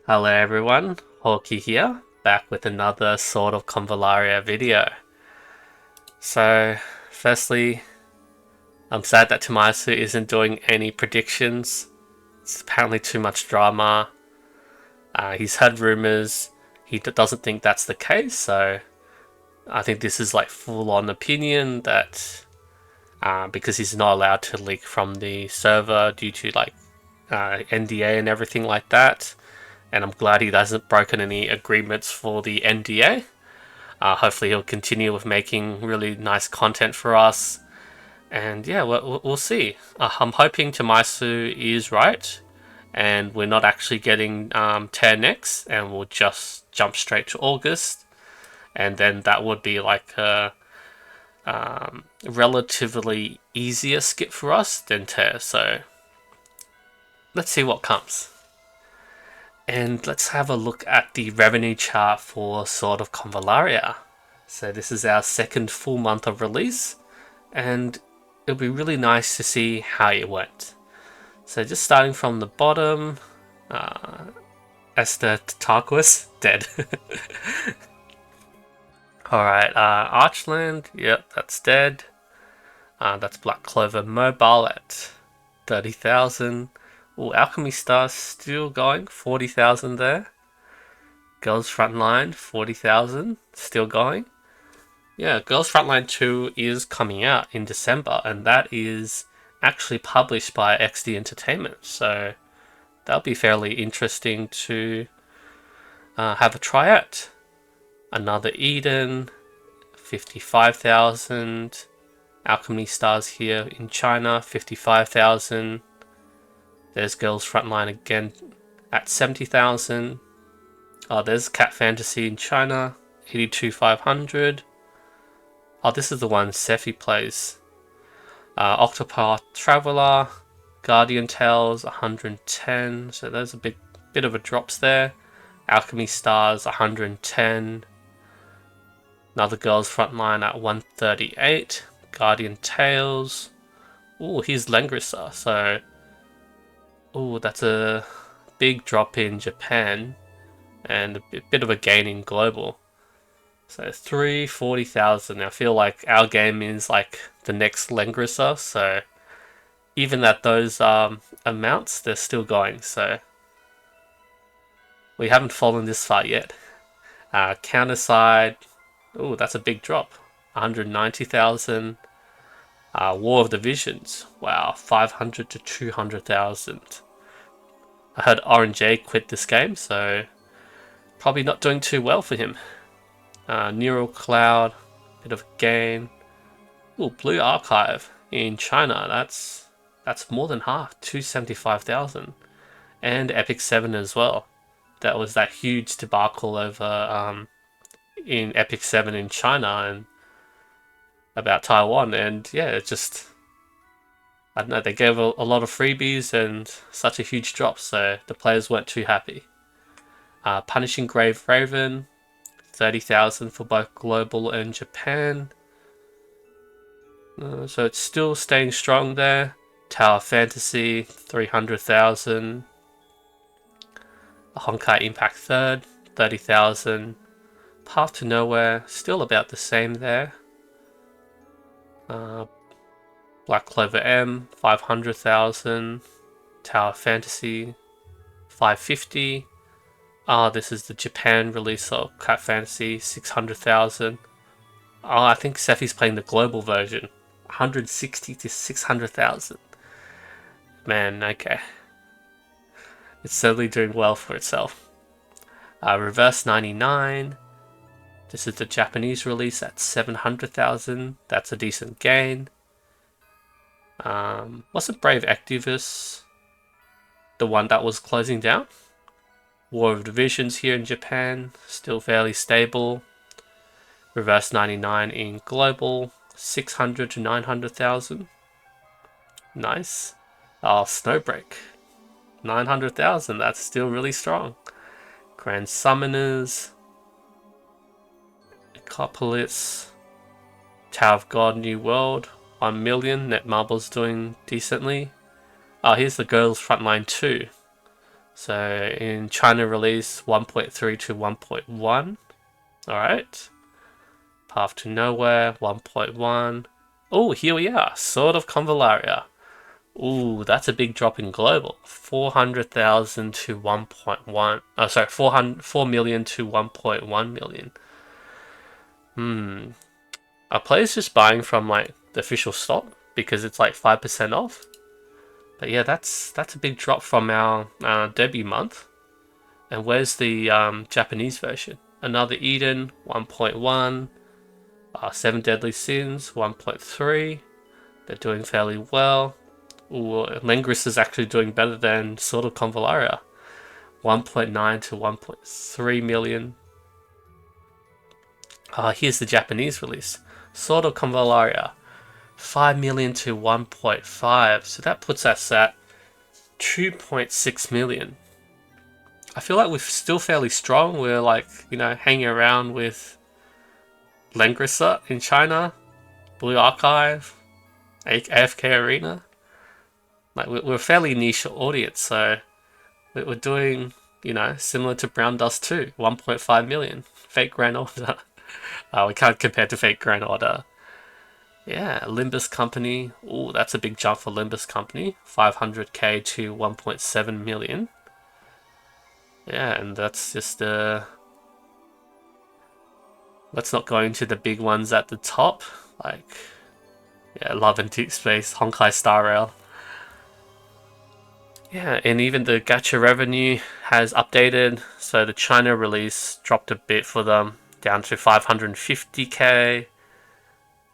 Hello everyone, Hawkey here, back with another sort of Convallaria video. So, firstly, I'm sad that Tomaisu isn't doing any predictions. It's apparently too much drama. He's had rumors, he doesn't think that's the case, so I think this is like full-on opinion that because he's not allowed to leak from the server due to like NDA and everything like that. And I'm glad he hasn't broken any agreements for the NDA. Hopefully he'll continue with making really nice content for us. And yeah, we'll see. I'm hoping Tomaisu is right and we're not actually getting Tear next and we'll just jump straight to August. And then that would be like a relatively easier skip for us than Tear. So let's see what comes. And let's have a look at the revenue chart for Sword of Convallaria. So this is our second full month of release, and it'll be really nice to see how it went. So just starting from the bottom, Esther Tarquis, dead. Alright, Archland, yep, that's dead. That's Black Clover Mobile at 30,000. Oh, Alchemy Star still going, 40,000 there. Girls Frontline, 40,000, still going. Yeah, Girls Frontline 2 is coming out in December, and that is actually published by XD Entertainment, so that'll be fairly interesting to have a try out. Another Eden, 55,000. Alchemy Stars here in China, 55,000. There's Girls Frontline again at 70,000. Oh, there's Cat Fantasy in China, 82,500. Oh, this is the one Sephi plays. Octopath Traveler, Guardian Tales, 110. So there's a bit of a drops there. Alchemy Stars, 110. Another Girls Frontline at 138. Guardian Tales. Oh, here's Langrissa. So, oh, that's a big drop in Japan and a bit of a gain in global. So 340,000. I feel like our game is like the next Langrissa, so even at those amounts, they're still going. So we haven't fallen this far yet. Counter side, oh, that's a big drop. 190,000. War of the Visions, wow, 500 to 200,000. I heard Orange A quit this game, so probably not doing too well for him. Neural Cloud, bit of a gain. Ooh, Blue Archive in China, that's more than half, 275,000. And Epic 7 as well. That was that huge debacle over in Epic 7 in China and about Taiwan, and yeah, it just, I don't know, they gave a lot of freebies and such a huge drop, so the players weren't too happy. Punishing Grave Raven, 30,000 for both global and Japan. So it's still staying strong there. Tower Fantasy, 300,000. Honkai Impact 3rd, 30,000. Path to Nowhere, still about the same there. Black Clover M, 500,000. Tower Fantasy, 550. This is the Japan release of Cat Fantasy, 600,000. I think Sephi's playing the global version, 160 to 600,000. Man, okay. It's certainly doing well for itself. Reverse 99. This is the Japanese release at 700,000. That's a decent gain. Wasn't Brave Activus the one that was closing down? War of Divisions here in Japan, still fairly stable. Reverse 99 in global, 600 to 900,000. Nice. Oh, Snowbreak, 900,000. That's still really strong. Grand Summoners, Ecopolis, Tower of God, New World, 1 million. Netmarble's doing decently. Oh, here's the Girls Frontline 2. So in China release 1.3 to 1.1. Alright. Path to Nowhere 1.1. Oh, here we are. Sword of Convallaria. Ooh, that's a big drop in global. 400,000 to 1.1. Oh, sorry, 4 million to 1.1 million. Are players just buying from like the official stock because it's like 5% off? But yeah, that's a big drop from our debut month. And where's the Japanese version? Another Eden 1.1. Seven Deadly Sins 1.3. They're doing fairly well. Ooh, Lengris is actually doing better than Sword of Convallaria. 1.9 to 1.3 million. Here's the Japanese release. Sword of Convallaria. 5 million to 1.5. So that puts us at 2.6 million. I feel like we're still fairly strong. We're like, hanging around with Lengrisa in China, Blue Archive, AFK Arena. Like we're a fairly niche audience, so we're doing, similar to Brown Dust 2, 1.5 million. Fake Grand Order. We can't compare to Fake Grand Order. Yeah, Limbus Company. Ooh, that's a big jump for Limbus Company. 500k to 1.7 million. Yeah, and that's just let's not go into the big ones at the top, like Love and Deep Space, Honkai Star Rail. Yeah, and even the gacha revenue has updated, so the China release dropped a bit for them, down to 550k,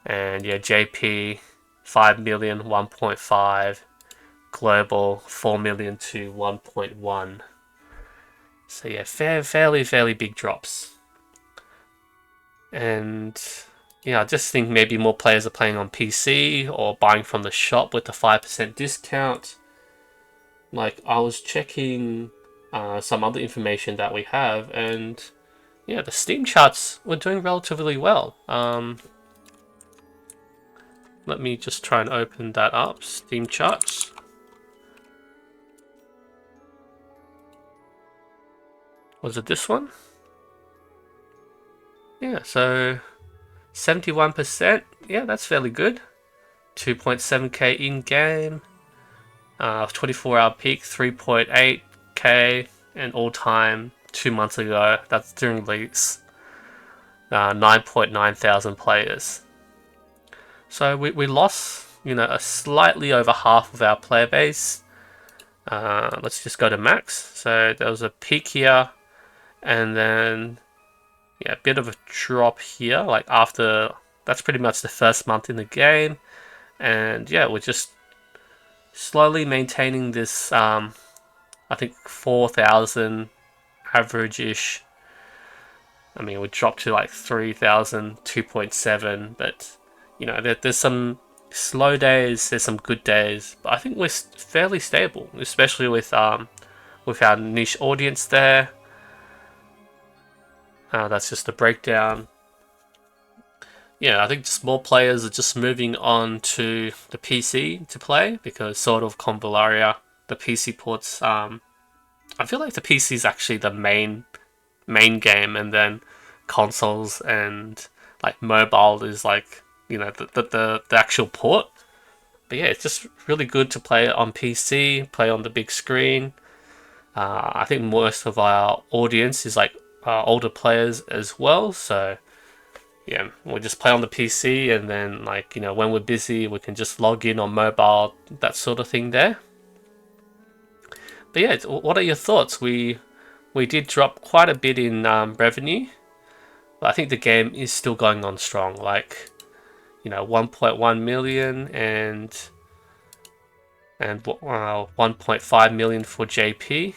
and yeah, JP 5 million, 1.5, global 4 million to 1.1. So yeah, fairly big drops. And yeah, I just think maybe more players are playing on PC or buying from the shop with the 5% discount. Like, I was checking some other information that we have, and yeah, the Steam charts were doing relatively well. Let me just try and open that up. Steam charts. Was it this one? Yeah, so 71%. Yeah, that's fairly good. 2.7k in game. 24-hour peak 3.8k, and all time 2 months ago. That's during leaks. 9.9 thousand players. So we lost, a slightly over half of our player base. Let's just go to max. So there was a peak here, and then a bit of a drop here. Like after, that's pretty much the first month in the game, and yeah, we're just slowly maintaining this. I think 4,000 average-ish. I mean, we dropped to like 3,000, 2.7, but there's some slow days, there's some good days, but I think we're fairly stable, especially with our niche audience there. That's just a breakdown. Yeah, I think just more players are just moving on to the PC to play, because Sword of Convallaria, the PC ports, I feel like the PC is actually the main game, and then consoles and like mobile is like the actual port. But yeah, it's just really good to play on PC, play on the big screen. I think most of our audience is like older players as well, so yeah, we just play on the PC, and then when we're busy we can just log in on mobile, that sort of thing there. But yeah, what are your thoughts? We did drop quite a bit in revenue, but I think the game is still going on strong. 1.1 million and 1.5 million for JP.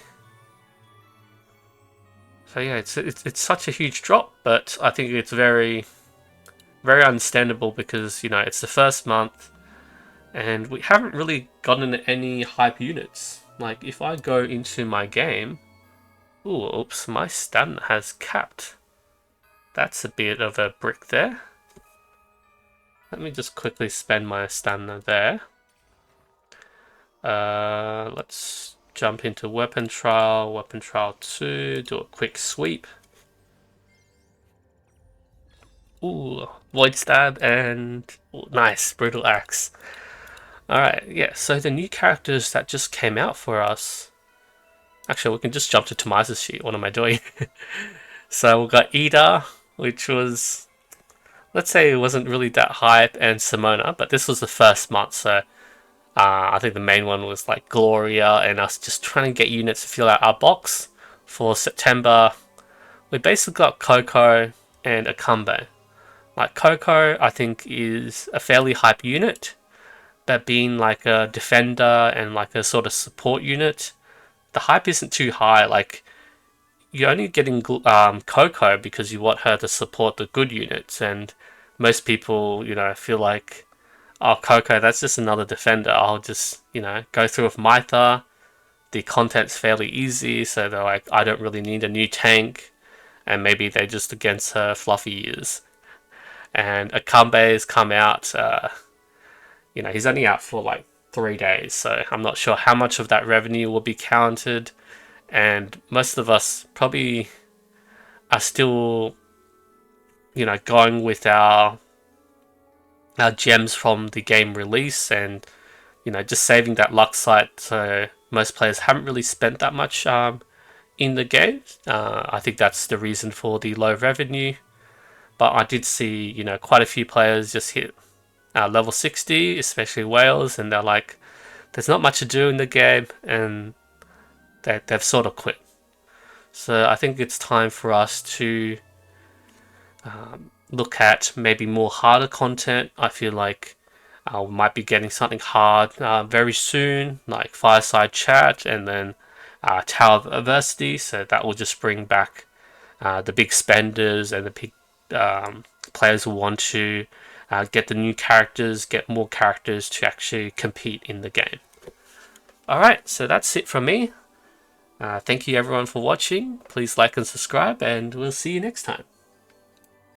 So yeah, it's such a huge drop, but I think it's very understandable, because it's the first month, and we haven't really gotten any hype units. Like if I go into my game, oops, my stamina has capped. That's a bit of a brick there. Let me just quickly spend my stamina there. Let's jump into Weapon Trial 2, do a quick sweep. Ooh, Void Stab and nice, Brutal Axe. Alright, yeah, so the new characters that just came out for us. Actually, we can just jump to Tomiza's sheet. What am I doing? So we got Ida, which was, let's say it wasn't really that hype, and Simona, but this was the first month, so I think the main one was like Gloria and us just trying to get units to fill out our box. For September, we basically got Coco and Akambe. Like Coco, I think is a fairly hype unit, but being like a defender and like a sort of support unit, the hype isn't too high. Like you're only getting Coco because you want her to support the good units, and most people, feel like, oh, Coco, that's just another defender. I'll just, go through with Mytha. The content's fairly easy, so they're like, I don't really need a new tank, and maybe they're just against her fluffy ears. And Akambe's come out, he's only out for like 3 days, so I'm not sure how much of that revenue will be counted. And most of us probably are still, going with our gems from the game release, and just saving that luck site. So most players haven't really spent that much in the game. I think that's the reason for the low revenue. But I did see, quite a few players just hit level 60, especially Wales, and they're like, there's not much to do in the game, and they've sort of quit. So I think it's time for us to look at maybe more harder content. I feel like we might be getting something hard very soon, like Fireside Chat and then Tower of Adversity. So that will just bring back the big spenders and the big players who want to get the new characters, get more characters to actually compete in the game. Alright, so that's it from me. Thank you everyone for watching. Please like and subscribe, and we'll see you next time.